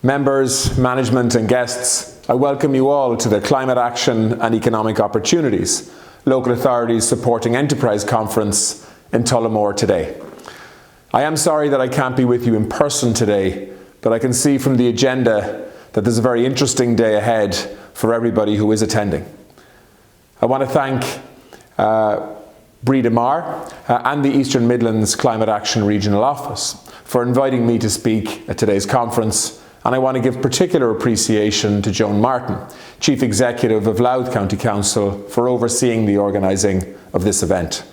Members, management and guests, I welcome you all to the Climate Action and Economic Opportunities Local Authorities Supporting Enterprise Conference in Tullamore today. I am sorry that I can't be with you in person today, but I can see from the agenda that there's a very interesting day ahead for everybody who is attending. I want to thank Breda Marr and the Eastern Midlands Climate Action Regional Office for inviting me to speak at today's conference, and I want to give particular appreciation to Joan Martin, Chief Executive of Louth County Council, for overseeing the organising of this event.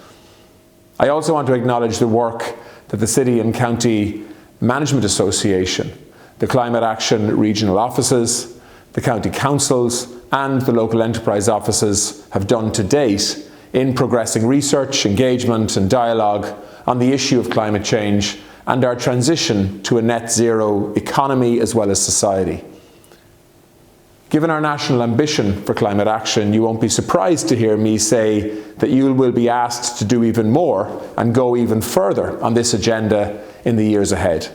I also want to acknowledge the work that the City and County Management Association, the Climate Action Regional Offices, the County Councils and the local enterprise offices have done to date in progressing research, engagement and dialogue on the issue of climate change and our transition to a net zero economy as well as society. Given our national ambition for climate action, you won't be surprised to hear me say that you will be asked to do even more and go even further on this agenda in the years ahead.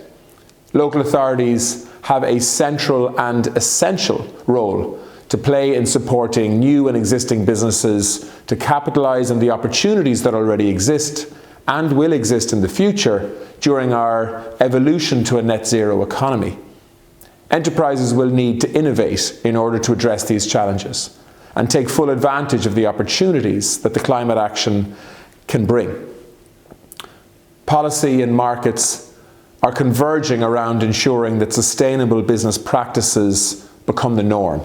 Local authorities have a central and essential role to play in supporting new and existing businesses to capitalise on the opportunities that already exist and will exist in the future during our evolution to a net zero economy. Enterprises will need to innovate in order to address these challenges and take full advantage of the opportunities that the climate action can bring. Policy and markets are converging around ensuring that sustainable business practices become the norm.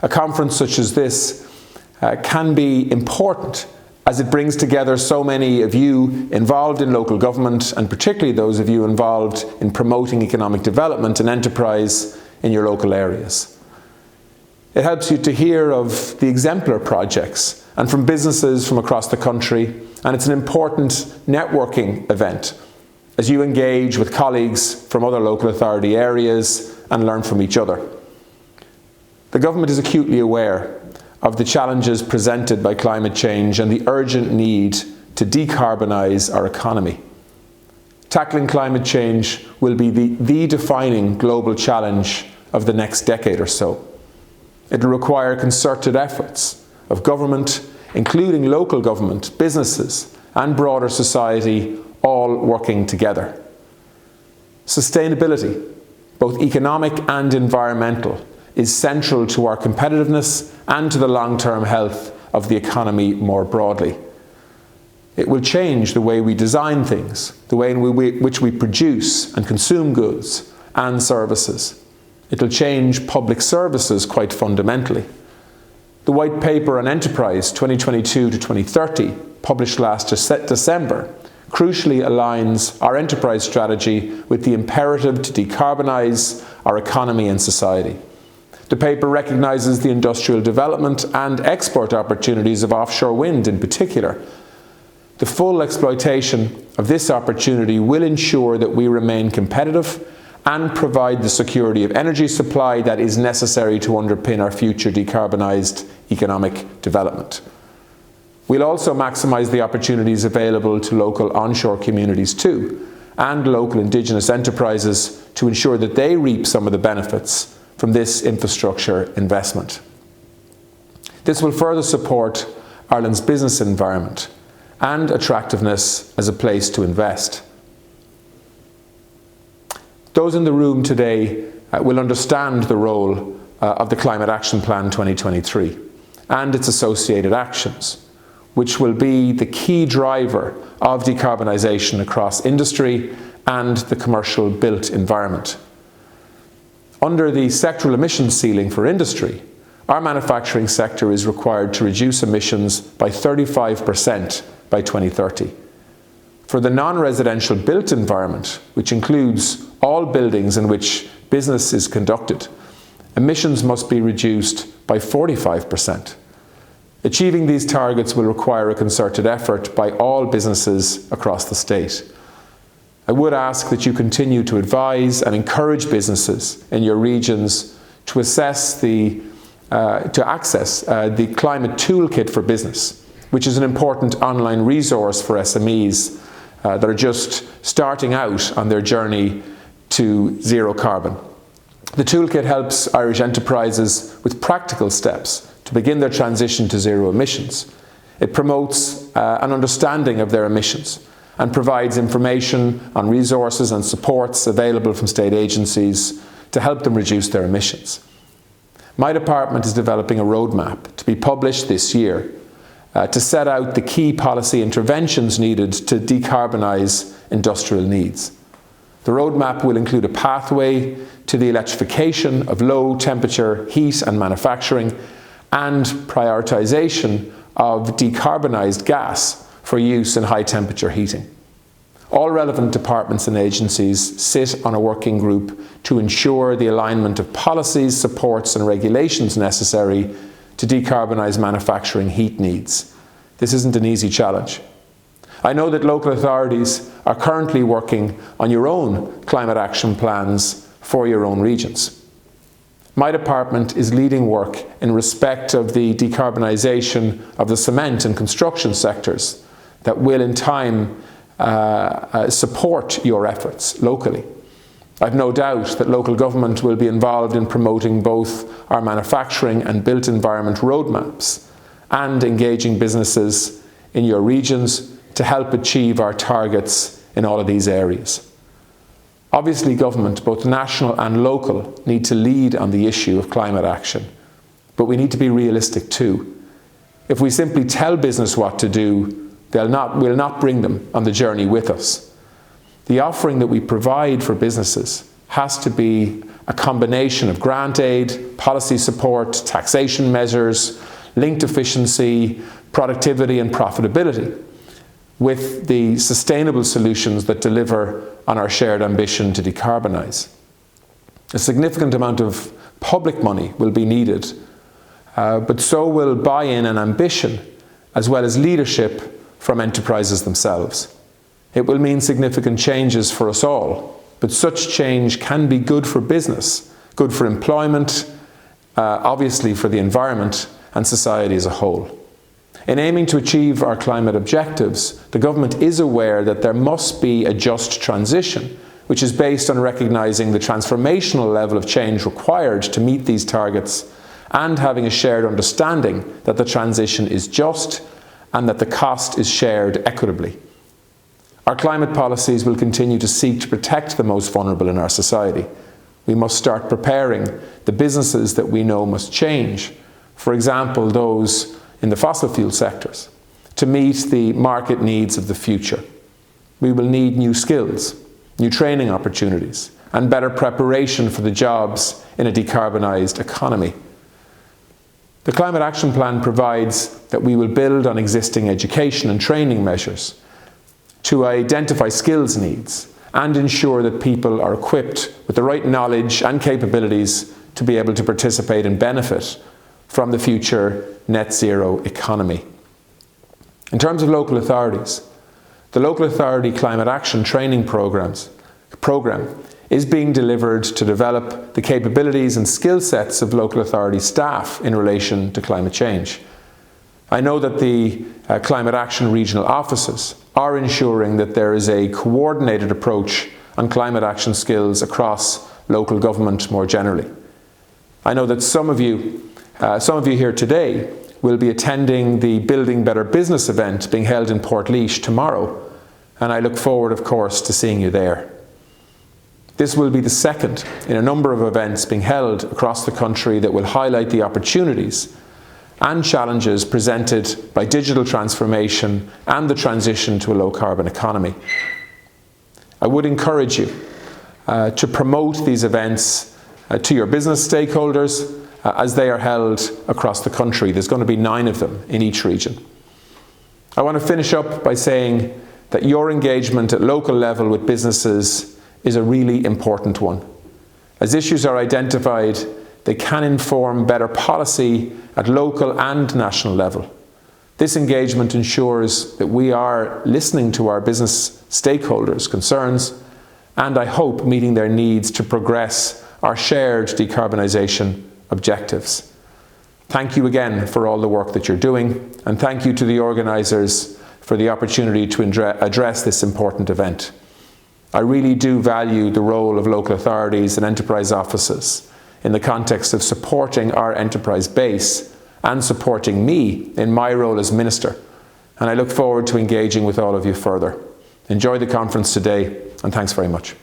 A conference such as this can be important as it brings together so many of you involved in local government, and particularly those of you involved in promoting economic development and enterprise in your local areas. It helps you to hear of the exemplar projects and from businesses from across the country, and it's an important networking event as you engage with colleagues from other local authority areas and learn from each other. The government is acutely aware of the challenges presented by climate change and the urgent need to decarbonise our economy. Tackling climate change will be the defining global challenge of the next decade or so. It will require concerted efforts of government, including local government, businesses and broader society, all working together. Sustainability, both economic and environmental, is central to our competitiveness and to the long-term health of the economy more broadly. It will change the way we design things, the way in which we produce and consume goods and services. It will change public services quite fundamentally. The White Paper on Enterprise 2022 to 2030, published last December, crucially aligns our enterprise strategy with the imperative to decarbonise our economy and society. The paper recognises the industrial development and export opportunities of offshore wind in particular. The full exploitation of this opportunity will ensure that we remain competitive and provide the security of energy supply that is necessary to underpin our future decarbonised economic development. We'll also maximise the opportunities available to local onshore communities too, and local Indigenous enterprises to ensure that they reap some of the benefits from this infrastructure investment. This will further support Ireland's business environment and attractiveness as a place to invest. Those in the room today will understand the role of the Climate Action Plan 2023 and its associated actions, which will be the key driver of decarbonisation across industry and the commercial built environment. Under the sectoral emissions ceiling for industry, our manufacturing sector is required to reduce emissions by 35% by 2030. For the non-residential built environment, which includes all buildings in which business is conducted, emissions must be reduced by 45%. Achieving these targets will require a concerted effort by all businesses across the state. I would ask that you continue to advise and encourage businesses in your regions to access the Climate Toolkit for Business, which is an important online resource for SMEs that are just starting out on their journey to zero carbon. The toolkit helps Irish enterprises with practical steps to begin their transition to zero emissions. It promotes an understanding of their emissions and provides information on resources and supports available from state agencies to help them reduce their emissions. My department is developing a roadmap to be published this year to set out the key policy interventions needed to decarbonise industrial needs. The roadmap will include a pathway to the electrification of low temperature heat and manufacturing and prioritisation of decarbonised gas for use in high temperature heating. All relevant departments and agencies sit on a working group to ensure the alignment of policies, supports and regulations necessary to decarbonise manufacturing heat needs. This isn't an easy challenge. I know that local authorities are currently working on your own climate action plans for your own regions. My department is leading work in respect of the decarbonisation of the cement and construction sectors that will in time support your efforts locally. I've no doubt that local government will be involved in promoting both our manufacturing and built environment roadmaps and engaging businesses in your regions to help achieve our targets in all of these areas. Obviously, government, both national and local, need to lead on the issue of climate action, but we need to be realistic too. If we simply tell business what to do, we'll not bring them on the journey with us. The offering that we provide for businesses has to be a combination of grant aid, policy support, taxation measures, linked efficiency, productivity and profitability, with the sustainable solutions that deliver on our shared ambition to decarbonise. A significant amount of public money will be needed, but so will buy-in and ambition, as well as leadership from enterprises themselves. It will mean significant changes for us all, but such change can be good for business, good for employment, obviously for the environment and society as a whole. In aiming to achieve our climate objectives, the government is aware that there must be a just transition, which is based on recognising the transformational level of change required to meet these targets and having a shared understanding that the transition is just and that the cost is shared equitably. Our climate policies will continue to seek to protect the most vulnerable in our society. We must start preparing the businesses that we know must change, for example, those in the fossil fuel sectors, to meet the market needs of the future. We will need new skills, new training opportunities, and better preparation for the jobs in a decarbonised economy. The Climate Action Plan provides that we will build on existing education and training measures to identify skills needs and ensure that people are equipped with the right knowledge and capabilities to be able to participate and benefit from the future net zero economy. In terms of local authorities, the Local Authority Climate Action Training Programme is being delivered to develop the capabilities and skill sets of local authority staff in relation to climate change. I know that the Climate Action Regional Offices are ensuring that there is a coordinated approach on climate action skills across local government more generally. I know that some of you here today will be attending the Building Better Business event being held in Portlaoise tomorrow, and I look forward, of course, to seeing you there. This will be the second in a number of events being held across the country that will highlight the opportunities and challenges presented by digital transformation and the transition to a low-carbon economy. I would encourage you to promote these events to your business stakeholders as they are held across the country. There's going to be 9 of them in each region. I want to finish up by saying that your engagement at local level with businesses is a really important one. As issues are identified, they can inform better policy at local and national level. This engagement ensures that we are listening to our business stakeholders' concerns and, I hope, meeting their needs to progress our shared decarbonisation objectives. Thank you again for all the work that you're doing, and thank you to the organisers for the opportunity to address this important event. I really do value the role of local authorities and enterprise offices in the context of supporting our enterprise base and supporting me in my role as Minister, and I look forward to engaging with all of you further. Enjoy the conference today, and thanks very much.